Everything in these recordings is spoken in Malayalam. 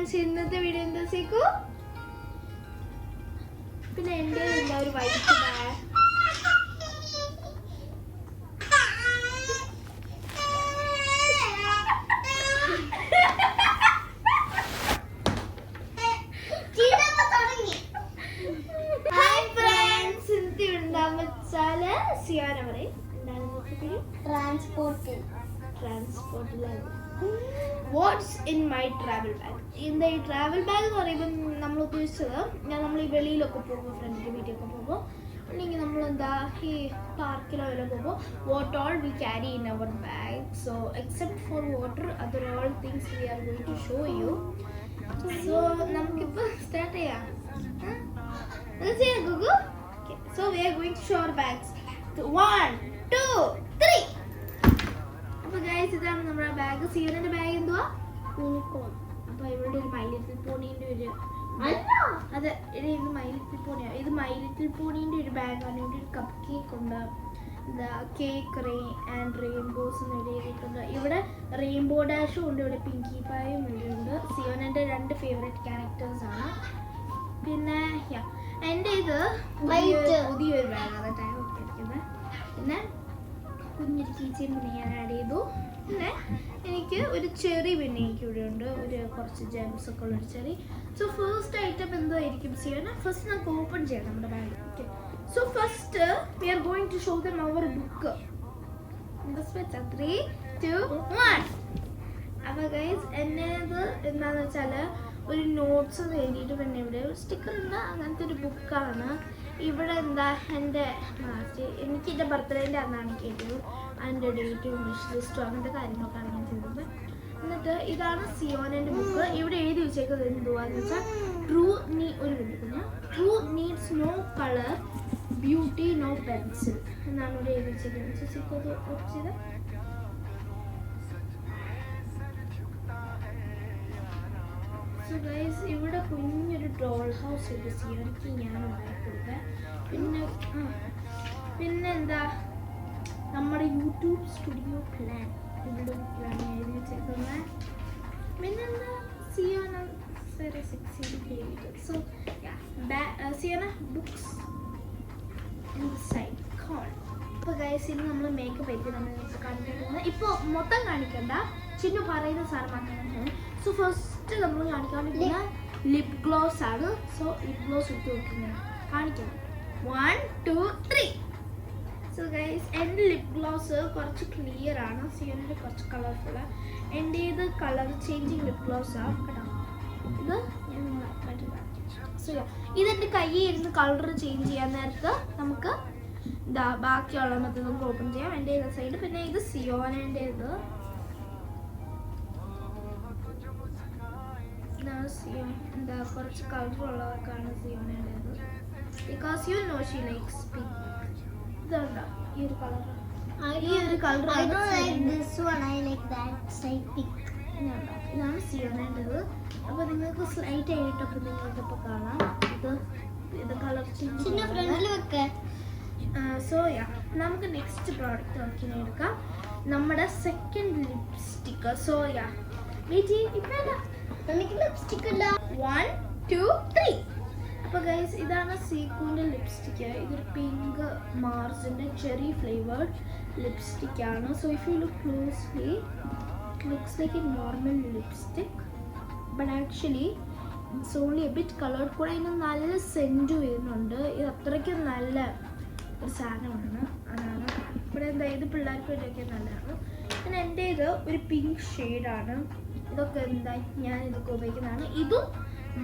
ഫ്രണ്ട്സ്, ഇന്നത്തെ വീഡിയോ എന്താ സീക്കു? പിന്നെ എൻ്റെ എന്താ ഒരു വൈറ്റ് ബാഗ്. ഹായ് ഫ്രണ്ട്സ്, ഇന്നത്തെ വീഡിയോ എന്താണെന്ന് വെച്ചാല് സിയാന പറയും ട്രാൻസ്പോർട്ടിലാണ്. What's in my travel bag. എന്താ ഈ ട്രാവൽ ബാഗ് എന്ന് പറയുമ്പോൾ നമ്മൾ ഉദ്ദേശിച്ചത് നമ്മൾ ഈ വെളിയിലൊക്കെ പോകുമ്പോൾ, ഫ്രണ്ടിൻ്റെ വീട്ടിലൊക്കെ പോകുമ്പോൾ, അല്ലെങ്കിൽ നമ്മൾ എന്താ ഈ പാർക്കിലോ എല്ലാം പോകുമ്പോൾ what all we carry in our bag. So except for water, other all things we are going to show you. So നമുക്കിപ്പോൾ സ്റ്റാർട്ട് ചെയ്യാം. ഗുഗു. So we are going to show our bags. 1 2 3. അപ്പൊ ഗൈസ്, ഇതാണ് നമ്മുടെ ബാഗ്. സിയറിന്റെ ബാഗ് എന്തുവാ? യൂണിക്കോൺ. അപ്പൊ ഇവിടെ ഒരു മൈ ലിറ്റിൽ പോണീന്റെ ഒരു അതെ, ഇത് മൈ ലിറ്റിൽ പോണിയാണ്. ഇത് മൈ ലിറ്റിൽ പോണീന്റെ ഒരു ബാഗാണ്. ഇവിടെ ഒരു കപ്പ് കേക്ക് ഉണ്ട്. എന്താ കേക്ക് ആൻഡ് റെയിൻബോസ് എന്ന് എഴുതിയിട്ടുണ്ട്. ഇവിടെ റെയിൻബോ ഡാഷും ഉണ്ട്, ഇവിടെ പിങ്കി പായും ഉണ്ട്. സിയോനന്റെ 2 ഫേവറേറ്റ് ക്യാരക്ടേഴ്സ് ആണ്. പിന്നെ എൻ്റെ ഇത് പുതിയൊരു ബാഗാണ് ടൈം ഇരിക്കുന്നത്. പിന്നെ കുഞ്ഞൊരു കീച്ചെയിൻ പിന്നെ ഞാൻ ആഡ് ചെയ്തു. പിന്നെ എനിക്ക് ഒരു ചെറി പിന്നെ എനിക്ക് ഇവിടെ ഉണ്ട്, ഒരു കുറച്ച് ജെംസ് ഒക്കെ ഉള്ളൊരു ചെറി. സോ ഫസ്റ്റ് ഐറ്റം എന്തായിരിക്കും ചെയ്യണം? ഫസ്റ്റ് നമുക്ക് ഓപ്പൺ ചെയ്യാം നമ്മുടെ bag. Okay, so first we are going to show them our book. 3 2 1. അപ്പോൾ ഗൈസ്, എന്നത് എന്താണെന്ന് വെച്ചാൽ ഒരു നോട്ട്സ് എഴുതിയിട്ട് പിന്നെ ഇവിടെ ഒരു സ്റ്റിക്കർ ഉണ്ട്. അങ്ങനത്തെ ഒരു ബുക്കാണ്. ഇവിടെ എന്താ എൻ്റെ എനിക്ക് എൻ്റെ ബർത്ത്ഡേൻ്റെ അന്നാണ് കേട്ടത്. അതിൻ്റെ ഡേറ്റും വിഷ് ലിസ്റ്റും അങ്ങനത്തെ കാര്യങ്ങളൊക്കെയാണ് ഞാൻ ചെയ്തത്. എന്നിട്ട് ഇതാണ് സിയോനൻ്റെ ബുക്ക്. ഇവിടെ എഴുതി വെച്ചേക്കുന്നത് എന്തുവാന്ന് വെച്ചാൽ true needs no colour, beauty no pencil എന്നാണ് ഇവിടെ എഴുതി വെച്ചേക്കുന്നത്. ചേച്ചിക്ക് അത് ഓഫ് ചെയ്ത്. സോ ഗൈസ്, ഇവിടെ കുഞ്ഞൊരു ഡോൾ ഹൗസ് ഉണ്ട് സിയോനിക്ക് ഞാൻ ഉണ്ടാക്കി കൊടുത്തത്. പിന്നെ എന്താ നമ്മുടെ യൂട്യൂബ് സ്റ്റുഡിയോ പ്ലാൻ ഇവിടെ ഒരു പ്ലാൻ എഴുതി വെച്ചേക്കുന്നത്. പിന്നെന്താ സിയോന സോ സിയോന ബുക്സ് ഇൻസൈഡ് കോൺ. അപ്പോൾ ഗൈസ്, ഇന്ന് നമ്മൾ മേക്കപ്പ് ആയിട്ട് നമ്മൾ കാണിക്കുന്നത്. ഇപ്പോൾ മൊത്തം കാണിക്കണ്ട, ചിന്നു പറയുന്ന സാധനം മാത്രമാണ്. സോ ഫസ്റ്റ് നമ്മൾ കാണിക്കാൻ പറ്റുന്ന ലിപ് ഗ്ലോസ് ആണ്. സോ ലിപ് ഗ്ലോസ് ഇട്ട് നോക്കുന്നത് കാണിക്കണം. 1 2 3. സോ ഗൈസ്, എൻ്റെ ലിപ് ഗ്ലോസ് കുറച്ച് ക്ലിയർ ആണ്, സിയോൻ്റെ കുറച്ച് കളർഫുള്ള്. എൻ്റെ ഇത് കളർ ചേഞ്ചിങ് ലിപ് ഗ്ലോസ് ആണ് കേട്ടോ. ഇത് ഞാൻ സോ ഇതെൻ്റെ കയ്യിൽ ഇരുന്ന് കളർ ചേഞ്ച് ചെയ്യാൻ നേരത്ത് നമുക്ക് ഇതാ ബാക്കിയുള്ള മൊത്തം നമുക്ക് ഓപ്പൺ ചെയ്യാം. എൻ്റെ ഇത് സൈഡ്. പിന്നെ ഇത് സിയോനൻ്റെ ഇത് എന്താ കുറച്ച് കളറുള്ളതൊക്കെയാണ് സിയോനേണ്ടത്. Because you know she likes pink. ഇതുണ്ടോ ഈ ഒരു കളർ? ഇതാണ് സിയോനേണ്ടത്. അപ്പോൾ നിങ്ങൾക്ക് സ്ലൈറ്റ് ആയിട്ടൊക്കെ നിങ്ങൾക്കിപ്പോൾ കാണാം. ഇത് കളർ ചേഞ്ച്. സോ നമുക്ക് നെക്സ്റ്റ് പ്രോഡക്റ്റ് നോക്കി എടുക്കാം. നമ്മുടെ സെക്കൻഡ് ലിപ്സ്റ്റിക്ക്. സോ എനിക്ക് ലിപ്സ്റ്റിക് ഇല്ല. 1 2 3. അപ്പോൾ ഗൈസ്, ഇതാണ് സീക്കുവിൻ്റെ ലിപ്സ്റ്റിക്ക്. ഇതൊരു പിങ്ക് മാർസിൻ്റെ ചെറി ഫ്ലേവേർഡ് ലിപ്സ്റ്റിക് ആണ്. So if you look closely, it looks like A normal lipstick, but actually it's only A bit coloured. കൂടെ ഇതിന് നല്ല സെൻറ്റ് വരുന്നുണ്ട്. ഇത് അത്രയ്ക്കും നല്ല ഒരു സാധനമാണ്. അതാണ് ഇവിടെ എന്താ ഇത് പിള്ളേർക്ക് വേണ്ടിയൊക്കെ നല്ലതാണ്. പിന്നെ എൻ്റെ ഇത് ഒരു പിങ്ക് ഷെയ്ഡാണ്. ഇതൊക്കെ എന്താ ഞാൻ ഇതൊക്കെ ഉപയോഗിക്കുന്നതാണ്. ഇതും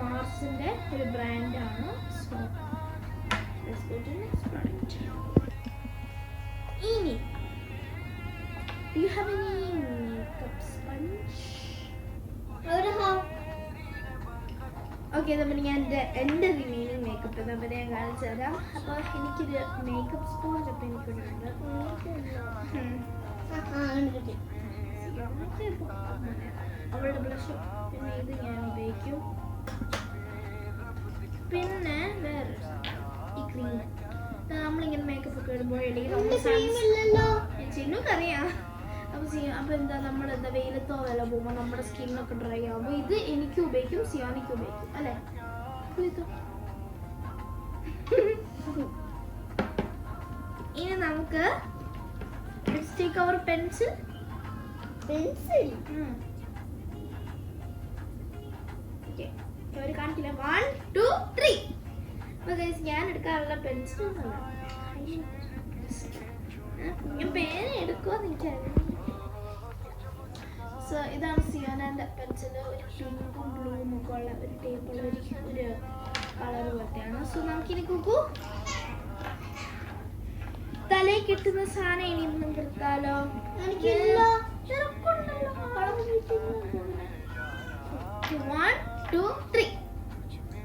മാർസിൻ്റെ ഒരു ബ്രാൻഡാണ്. So let's go to next product. ഇനി do you have any makeup sponge? Okay, നമ്മൾ ഞാൻ എൻ്റെ റിമൈനിങ് മേക്കപ്പ് നമ്മൾ ഞാൻ കാണിച്ചു തരാം. അപ്പോൾ എനിക്കൊരു മേക്കപ്പ് സ്പോഞ്ച് ഒക്കെ എനിക്കുണ്ട്. അവളുടെ ബ്ലഷ് പിന്നെ ഇത് ഞാൻ ഉപയോഗിക്കും. പിന്നെ വേറെ ഈ ക്രീം നമ്മളിങ്ങനെ മേക്കപ്പ് ഒക്കെ ഇടുമ്പോൾ ചിന്നുക്കറിയാം. അപ്പോൾ എന്താ നമ്മളെന്താ വെയിലത്തോ വില പോകുമ്പോൾ നമ്മുടെ സ്കിന്നൊക്കെ ഡ്രൈ ആകുമ്പോൾ ഇത് എനിക്ക് ഉപയോഗിക്കും, സിയോനയ്ക്ക് ഉപയോഗിക്കും അല്ലേ? ഇനി നമുക്ക് ടേക്ക് അവർ പെൻസിൽ കാണിക്കില്ല. 1 2 3. അപ്പോൾ ഗൈസ് ഞാൻ എടുക്കാനുള്ള പെൻസിൽ ഞാൻ പേന എടുക്കുമെന്ന് എനിക്കറിയാം. സോ ഇതാണ് സിയോനയുടെ പെൻസിൽ. ഒരു പിങ്കും ബ്ലൂവും ഒക്കെ ഉള്ള ഒരു ടേപ്പുള്ള ഒരു കളർ പോലത്തെയാണ്. സോ നമുക്കിനി കുക്കു തലയിൽ കിട്ടുന്ന സാധനം ഇനി നമുക്ക് എടുത്താലോ? എനിക്കില്ല. 1 2 3.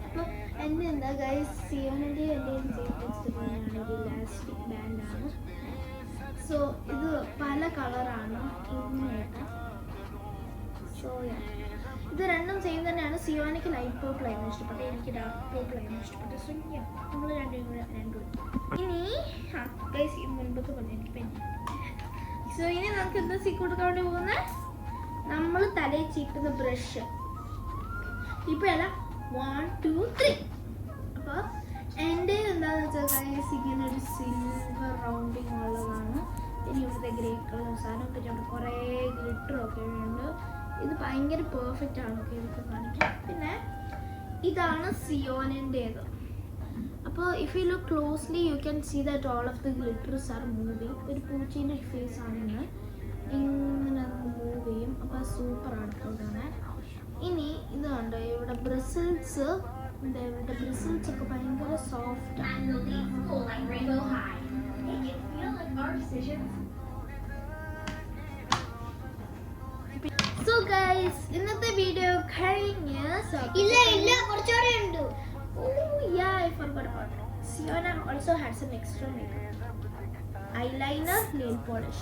അപ്പോൾ എൻ്റെ എന്താ ഗൈസ് സിയോനൻ്റെ ആണെങ്കിൽ ഇലാസ്റ്റിക് ബാൻഡാണ്. സോ ഇത് പല കളറാണ് ഇങ്ങനെയായിട്ട്. സോ ഇത് രണ്ടും സെയിം തന്നെയാണ്. സിയോനയ്ക്ക് ലൈറ്റ് പേർപ്പിൾ ആയിരുന്നു ഇഷ്ടപ്പെട്ടത്, എനിക്ക് ഡാർക്ക് പേർപ്പിൾ ആയിരുന്നു ഇഷ്ടപ്പെട്ടത്. സോ നമ്മൾ രണ്ടും ഇനി ഗൈസ് ഈ മുൻപത്തെ പോലെ എനിക്ക് പെൻ. സോ ഇനി നമുക്ക് എന്താ സീ കൊടുക്കാൻ വേണ്ടി പോകുന്നത്? നമ്മൾ തലയിൽ ചീട്ടുന്ന ബ്രഷ്. ഇപ്പം അല്ല 1 2 3. അപ്പോൾ എൻ്റെ എന്താണെന്ന് വെച്ചാൽ ഗൈസ് ഇങ്ങനെ ഒരു സിൽവർ റൗണ്ടിങ് ഉള്ളതാണ്. ഇനി ഇവിടുത്തെ ഗ്രേ കളർ സാധനം, പിന്നെ അവിടെ കുറേ ഗ്ലിറ്ററൊക്കെ ഉണ്ട്. ഇത് ഭയങ്കര പെർഫെക്റ്റ് ആണ്. ഒക്കെ ഇതൊക്കെ കാണിക്കാം. പിന്നെ ഇതാണ് സിയോനിൻ്റേത്. അപ്പോൾ if you look closely you can see that all of the glitters are moving. ഒരു പൂച്ചീൻ്റെ ഫേസ് ആണെന്ന് ഇങ്ങനെ മൂവ് ചെയ്യും. അപ്പോൾ സൂപ്പറാണ് കാണാൻ. ഇനി ഇത് കണ്ടോ ഇവിടെ ബ്രിസിൽസ്. ഇവിടെ ബ്രിസിൽസ് ഒക്കെ ഭയങ്കര സോഫ്റ്റ് ആണ്. സോ ഗൈസ് ഇന്നത്തെ വീഡിയോ കഴിഞ്ഞ്. ഇല്ല കുറച്ചുകൂടെ ഉണ്ട്. Yeah, I forgot about it. Siona also had some extra makeup. Eyeliner, nail polish.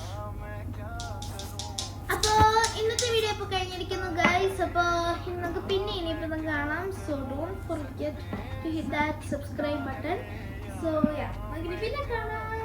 അപ്പോൾ ഇന്നത്തെ വീഡിയോ ഇപ്പോൾ കഴിഞ്ഞിരിക്കുന്നു ഗൈസ്. അപ്പോൾ നമുക്ക് പിന്നെ ഇനിയിപ്പോൾ കാണാം. So don't forget to hit that subscribe button. So നമുക്ക് പിന്നെ കാണാം.